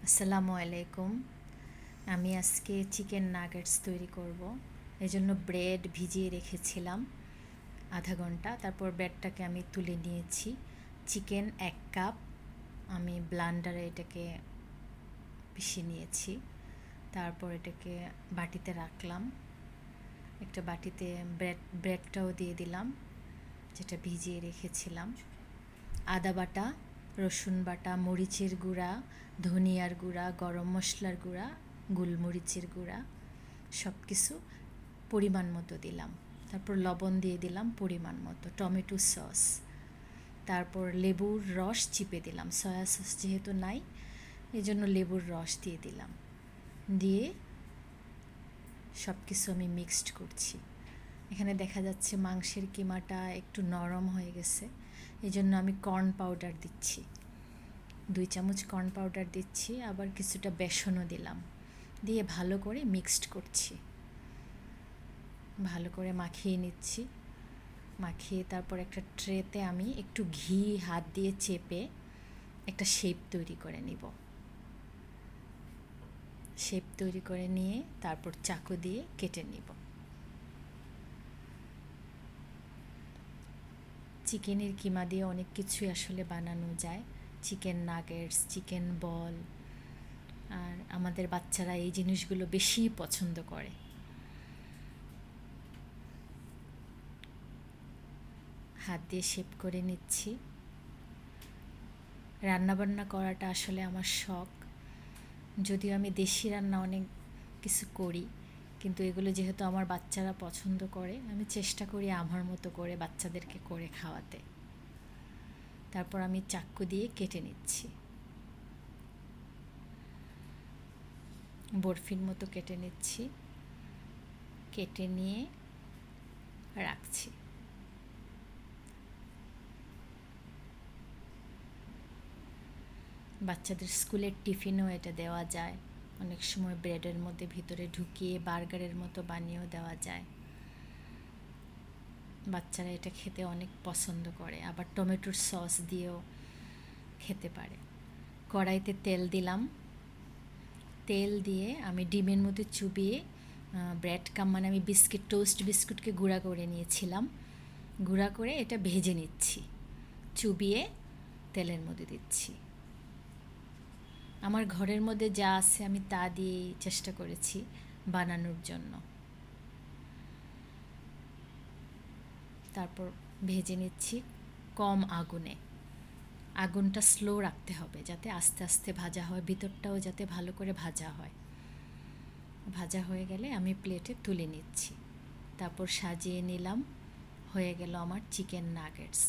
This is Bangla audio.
আসসালামু আলাইকুম। আমি আজকে চিকেন নাগেটস তৈরি করব। এজন্য ব্রেড ভিজিয়ে রেখেছিলাম আধা ঘন্টা। তারপর ব্রেডটাকে আমি তুলে নিয়েছি। চিকেন 1 কাপ আমি ব্লান্ডারে এটাকে পিষে নিয়েছি। তারপর এটাকে বাটিতে রাখলাম। একটা বাটিতে ব্রেডটাও দিয়ে দিলাম, যেটা ভিজিয়ে রেখেছিলাম। আদা বাটা, রসুন বাটা, মরিচের গুঁড়া, ধনিয়ার গুঁড়া, গরম মশলার গুঁড়া, গোলমরিচের গুঁড়া সব কিছু পরিমাণ মতো দিলাম। তারপর লবণ দিয়ে দিলাম পরিমাণ মতো, টমেটো সস, তারপর লেবুর রস চিপে দিলাম। সয়া সস যেহেতু নাই, এই জন্য লেবুর রস দিয়ে দিলাম। দিয়ে সব কিছু আমি মিক্সড করছি। এখানে দেখা যাচ্ছে মাংসের কিমাটা একটু নরম হয়ে গেছে, এই জন্য আমি কর্ন পাউডার দিচ্ছি। 2 চামচ কর্ন পাউডার দিচ্ছি, আবার কিছুটা বেসনও দিলাম। দিয়ে ভালো করে মিক্সড করছি, ভালো করে মাখিয়ে নিচ্ছি। মাখিয়ে তারপর একটা ট্রেতে আমি একটু ঘি হাত দিয়ে চেপে একটা শেপ তৈরি করে নিব। শেপ তৈরি করে নিয়ে তারপর চাকু দিয়ে কেটে নিব। চিকেনের কিমা দিয়ে অনেক কিছুই আসলে বানানো যায়। চিকেন নাগেটস, চিকেন বল, আর আমাদের বাচ্চারা এই জিনিসগুলো বেশি পছন্দ করে। হাত দিয়ে শেপ করে নিচ্ছি। রান্নাবান্না করাটা আসলে আমার শখ। যদিও আমি দেশি রান্না অনেক কিছু করি, কিন্তু এগুলো যেহেতু আমার বাচ্চারা পছন্দ করে, আমি চেষ্টা করি আমার মতো করে বাচ্চাদেরকে করে খাওয়াতে। তারপর আমি চাকু দিয়ে কেটে নিচ্ছি, বরফির মতো কেটে নিচ্ছি। কেটে নিয়ে রাখছি। বাচ্চাদের স্কুলের টিফিনেও এটা দেওয়া যায়। অনেক সময় ব্রেডের মধ্যে ভিতরে ঢুকিয়ে বার্গারের মতো বানিয়েও দেওয়া যায়। বাচ্চারা এটা খেতে অনেক পছন্দ করে, আবার টমেটোর সস দিয়েও খেতে পারে। কড়াইতে তেল দিলাম। তেল দিয়ে আমি ডিমের মধ্যে চুবিয়ে ব্রেড কাম, মানে আমি টোস্ট বিস্কুটকে গুঁড়া করে নিয়েছিলাম, গুঁড়া করে এটা ভেজে নিচ্ছি। চুবিয়ে তেলের মধ্যে দিচ্ছি। আমার ঘরের মধ্যে যা আছে আমি তা দিয়েই চেষ্টা করেছি বানানোর জন্য। তারপর ভেজে নিচ্ছি কম আগুনে। আগুনটা স্লো রাখতে হবে, যাতে আস্তে আস্তে ভাজা হয়, ভিতরটাও যাতে ভালো করে ভাজা হয়। ভাজা হয়ে গেলে আমি প্লেটে তুলে নিচ্ছি। তারপর সাজিয়ে নিলাম। হয়ে গেল আমার চিকেন নাগেটস।